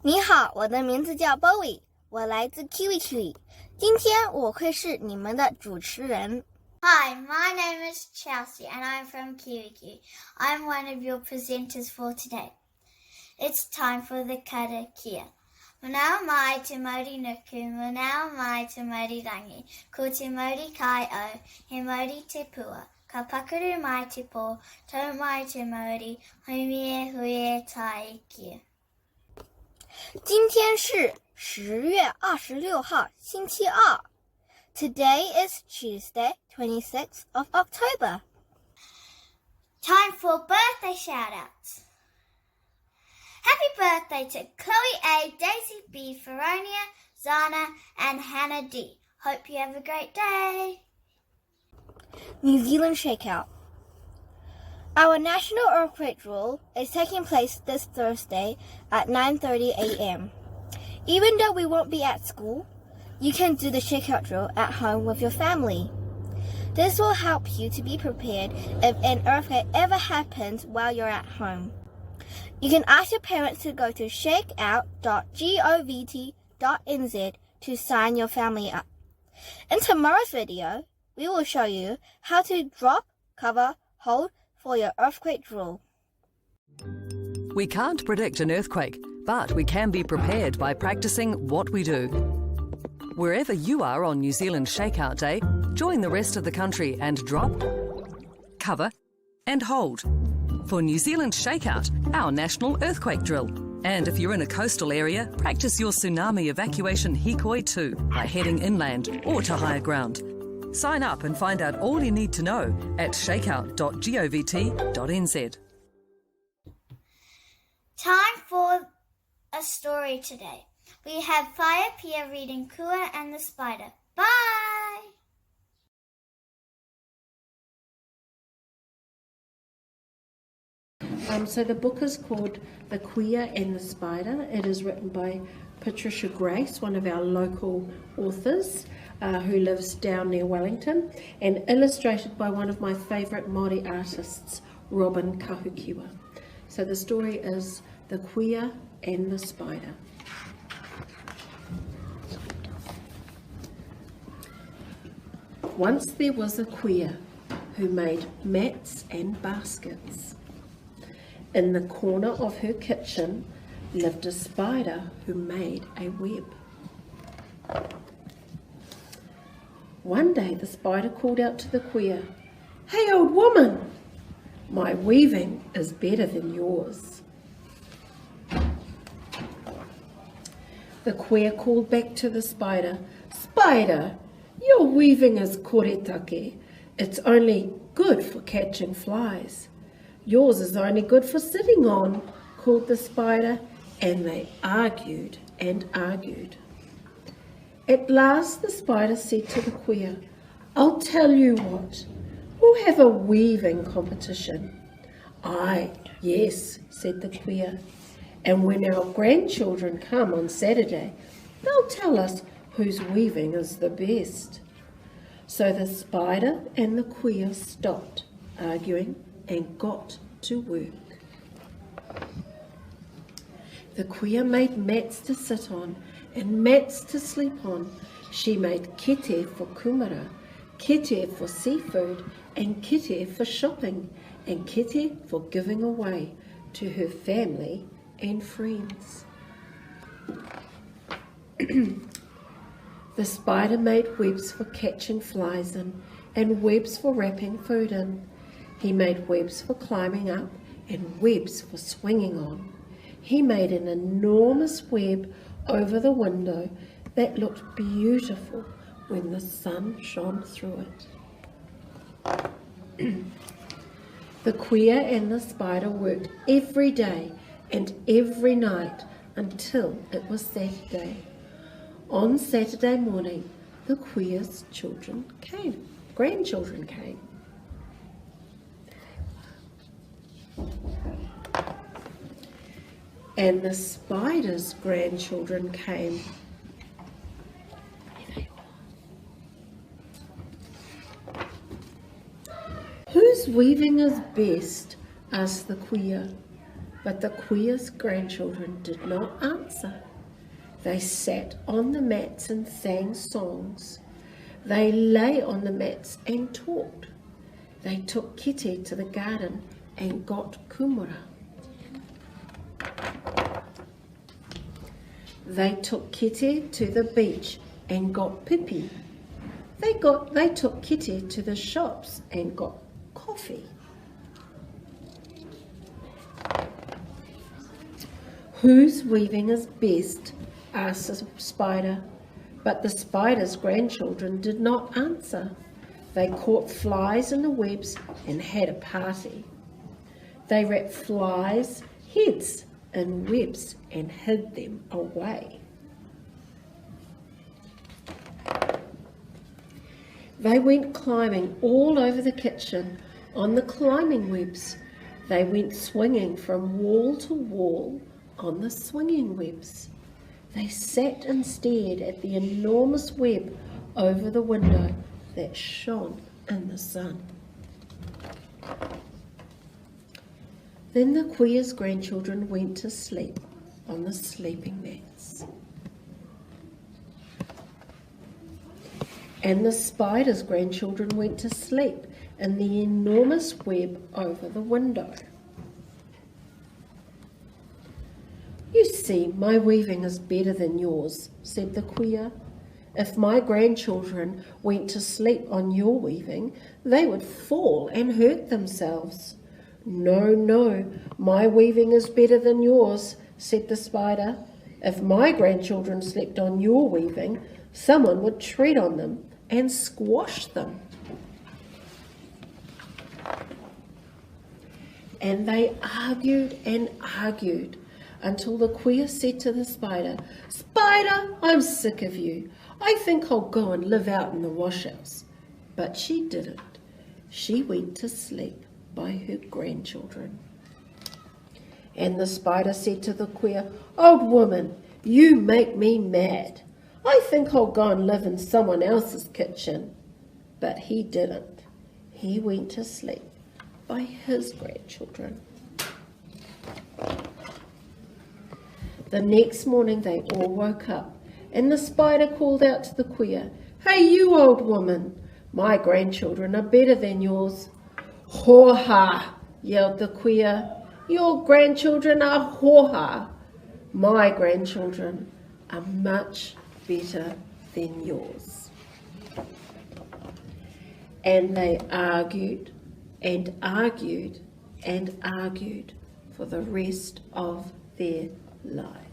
你好，我的名字叫 Bowie， 我来自 Kiwi。今天我会是你们的主持人。Hi, my name is Chelsea and I'm from Kiwi. I'm one of your presenters for today. It's time for the KARAKIA. Manawa mai te mauri nuku, manawa mai te mauri rangi, ko te mauri kai o, he mauri te pua, ka pakuru mai te pō, tau mai te mauri, huie huie tai kia. 今天是10月26号，星期二。Today is Tuesday, 26th of October. Time for birthday shoutouts. Happy birthday to Chloe A, Daisy B, Feronia, Zana, and Hannah D. Hope you have a great day. New Zealand Shakeout. Our national earthquake drill is taking place this Thursday at 9:30 a.m. Even though we won't be at school, you can do the shakeout drill at home with your family. This will help you to be prepared if an earthquake ever happens while you're at home. You can ask your parents to go to shakeout.govt.nz to sign your family up. In tomorrow's video, we will show you how to drop, cover, hold for your earthquake drill. We can't predict an earthquake, but we can be prepared by practicing what we do. Wherever you are on New Zealand Shakeout Day, join the rest of the country and drop, cover and hold for New Zealand Shakeout, our national earthquake drill. And if you're in a coastal area, practice your tsunami evacuation hikoi too by heading inland or to higher ground. Sign up and find out all you need to know at shakeout.govt.nz. Time for a story today. We have Fire Pia reading Kua and the Spider. Bye! So the book is called The Queer and the Spider. It is written by Patricia Grace, one of our local authors who lives down near Wellington, and illustrated by one of my favourite Māori artists, Robin Kahukiwa. So the story is The Queer and the Spider. Once there was a queer who made mats and baskets. In the corner of her kitchen lived a spider who made a web. One day the spider called out to the queer, "Hey, old woman, my weaving is better than yours." The queer called back to the spider, "Spider, your weaving is koretake. It's only good for catching flies. Yours is only good for sitting on," called the spider, and they argued and argued. At last the spider said to the queer, "I'll tell you what, we'll have a weaving competition." "Aye, yes," said the queer, "and when our grandchildren come on Saturday, they'll tell us whose weaving is the best." So the spider and the queer stopped arguing and got to work. The queer made mats to sit on and mats to sleep on. She made kete for kumara, kete for seafood, and kete for shopping, and kete for giving away to her family and friends. The spider made webs for catching flies in, and webs for wrapping food in. He made webs for climbing up, and webs for swinging on. He made an enormous web over the window that looked beautiful when the sun shone through it. The queer and the spider worked every day and every night until it was Saturday. On Saturday morning, the queer's grandchildren came. And the spider's grandchildren came. "Whose weaving is best?" asked the queer. But the queer's grandchildren did not answer. They sat on the mats and sang songs. They lay on the mats and talked. They took Kite to the garden and got kumara. They took Kite to the beach and got pipi. They took Kite to the shops and got coffee. Whose weaving is best? Asked the spider. But the spider's grandchildren did not answer. They caught flies in the webs and had a party. They wrapped flies' heads in webs and hid them away. They went climbing all over the kitchen on the climbing webs. They went swinging from wall to wall on the swinging webs. They sat and stared at the enormous web over the window that shone in the sun. Then the queer's grandchildren went to sleep on the sleeping mats. And the spider's grandchildren went to sleep in the enormous web over the window. You see, my weaving is better than yours, said the queer. If my grandchildren went to sleep on your weaving, they would fall and hurt themselves. No, no, my weaving is better than yours, said the spider. If my grandchildren slept on your weaving, someone would tread on them and squash them. And they argued and argued until the queer said to the spider, Spider, I'm sick of you. I think I'll go and live out in the washhouse. But she didn't. She went to sleep by her grandchildren. And the spider said to the queer, Old woman, you make me mad. I think I'll go and live in someone else's kitchen. But he didn't. He went to sleep by his grandchildren. The next morning they all woke up, and the spider called out to the queer, Hey, you old woman, my grandchildren are better than yours. Ho-ha, yelled the queer. Your grandchildren are ho-ha. My grandchildren are much better than yours. And they argued and argued and argued for the rest of their lives.